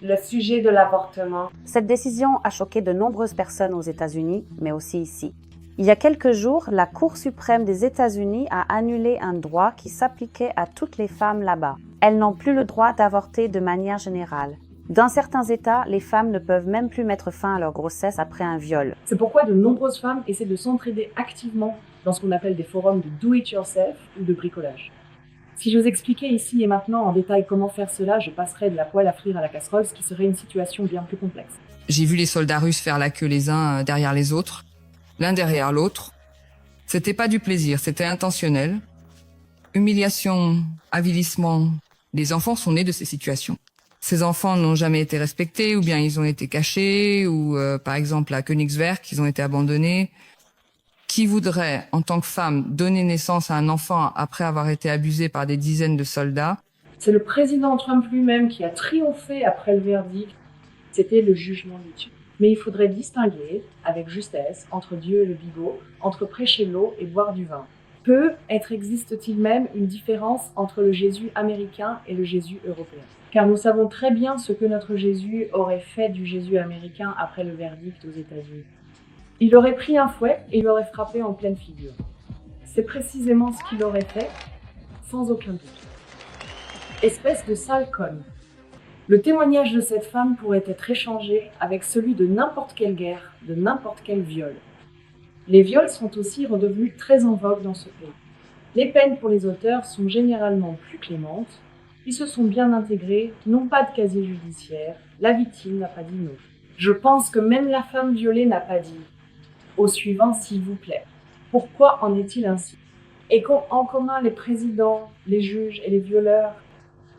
Le sujet de l'avortement. Cette décision a choqué de nombreuses personnes aux États-Unis, mais aussi ici. Il y a quelques jours, la Cour suprême des États-Unis a annulé un droit qui s'appliquait à toutes les femmes là-bas. Elles n'ont plus le droit d'avorter de manière générale. Dans certains États, les femmes ne peuvent même plus mettre fin à leur grossesse après un viol. C'est pourquoi de nombreuses femmes essaient de s'entraider activement dans ce qu'on appelle des forums de do-it-yourself ou de bricolage. Si je vous expliquais ici et maintenant en détail comment faire cela, je passerais de la poêle à frire à la casserole, ce qui serait une situation bien plus complexe. J'ai vu les soldats russes faire la queue les uns derrière les autres, l'un derrière l'autre. C'était pas du plaisir, c'était intentionnel. Humiliation, avilissement. Les enfants sont nés de ces situations. Ces enfants n'ont jamais été respectés, ou bien ils ont été cachés, ou par exemple à Königsberg, ils ont été abandonnés. Qui voudrait, en tant que femme, donner naissance à un enfant après avoir été abusé par des dizaines de soldats? C'est le président Trump lui-même qui a triomphé après le verdict. C'était le jugement de Dieu. Mais il faudrait distinguer, avec justesse, entre Dieu et le bigot, entre prêcher l'eau et boire du vin. Peut-être existe-t-il même une différence entre le Jésus américain et le Jésus européen. Car nous savons très bien ce que notre Jésus aurait fait du Jésus américain après le verdict aux États-Unis. Il aurait pris un fouet et il aurait frappé en pleine figure. C'est précisément ce qu'il aurait fait, sans aucun doute. Espèce de sale conne. Le témoignage de cette femme pourrait être échangé avec celui de n'importe quelle guerre, de n'importe quel viol. Les viols sont aussi redevenus très en vogue dans ce pays. Les peines pour les auteurs sont généralement plus clémentes. Ils se sont bien intégrés, n'ont pas de casier judiciaire, la victime n'a pas dit non. Je pense que même la femme violée n'a pas dit « au suivant s'il vous plaît ». Pourquoi en est-il ainsi? Et qu'ont en commun les présidents, les juges et les violeurs?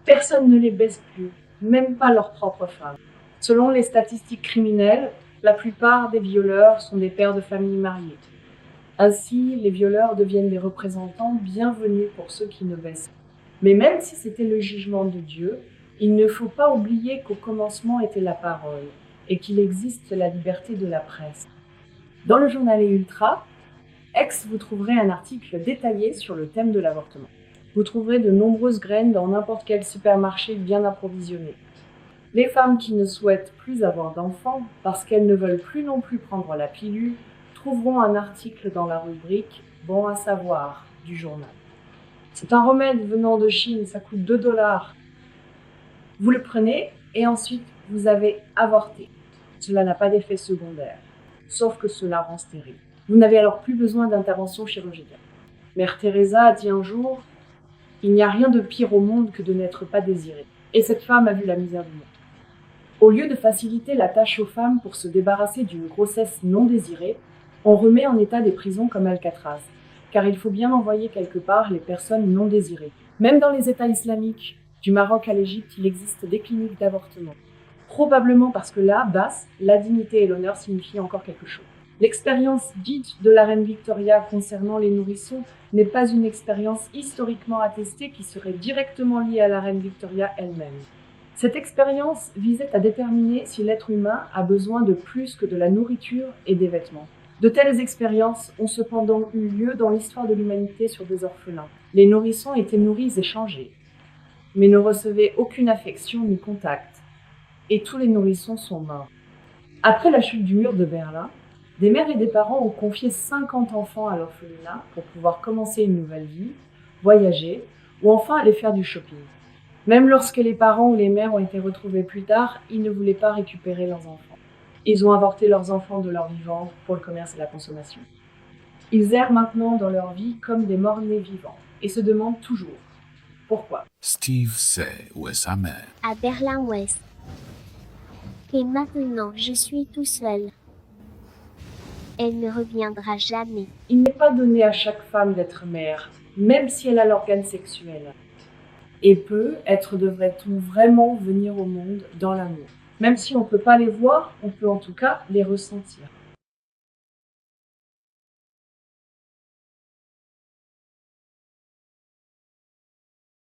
Personne ne les baisse plus, même pas leurs propres femmes. Selon les statistiques criminelles, la plupart des violeurs sont des pères de famille mariés. Ainsi, les violeurs deviennent des représentants bienvenus pour ceux qui ne baissent pas. Mais même si c'était le jugement de Dieu, il ne faut pas oublier qu'au commencement était la parole et qu'il existe la liberté de la presse. Dans le journal Ultra, vous trouverez un article détaillé sur le thème de l'avortement. Vous trouverez de nombreuses graines dans n'importe quel supermarché bien approvisionné. Les femmes qui ne souhaitent plus avoir d'enfants, parce qu'elles ne veulent plus non plus prendre la pilule, trouveront un article dans la rubrique « Bon à savoir » du journal. C'est un remède venant de Chine, ça coûte 2 $. Vous le prenez et ensuite vous avez avorté. Cela n'a pas d'effet secondaire, sauf que cela rend stérile. Vous n'avez alors plus besoin d'intervention chirurgicale. Mère Teresa a dit un jour « Il n'y a rien de pire au monde que de n'être pas désiré ». Et cette femme a vu la misère du monde. Au lieu de faciliter la tâche aux femmes pour se débarrasser d'une grossesse non désirée, on remet en état des prisons comme Alcatraz, car il faut bien envoyer quelque part les personnes non désirées. Même dans les États islamiques, du Maroc à l'Égypte, il existe des cliniques d'avortement. Probablement parce que là, basse, la dignité et l'honneur signifient encore quelque chose. L'expérience dite de la reine Victoria concernant les nourrissons n'est pas une expérience historiquement attestée qui serait directement liée à la reine Victoria elle-même. Cette expérience visait à déterminer si l'être humain a besoin de plus que de la nourriture et des vêtements. De telles expériences ont cependant eu lieu dans l'histoire de l'humanité sur des orphelins. Les nourrissons étaient nourris et changés, mais ne recevaient aucune affection ni contact, et tous les nourrissons sont morts. Après la chute du mur de Berlin, des mères et des parents ont confié 50 enfants à l'orphelinat pour pouvoir commencer une nouvelle vie, voyager ou enfin aller faire du shopping. Même lorsque les parents ou les mères ont été retrouvés plus tard, ils ne voulaient pas récupérer leurs enfants. Ils ont avorté leurs enfants de leur vivant pour le commerce et la consommation. Ils errent maintenant dans leur vie comme des morts-nés vivants et se demandent toujours pourquoi. Steve sait où est sa mère. À Berlin-Ouest. Et maintenant, je suis tout seul. Elle ne reviendra jamais. Il n'est pas donné à chaque femme d'être mère, même si elle a l'organe sexuel. Et peut-être devrait-on vraiment venir au monde dans l'amour. Même si on ne peut pas les voir, on peut en tout cas les ressentir.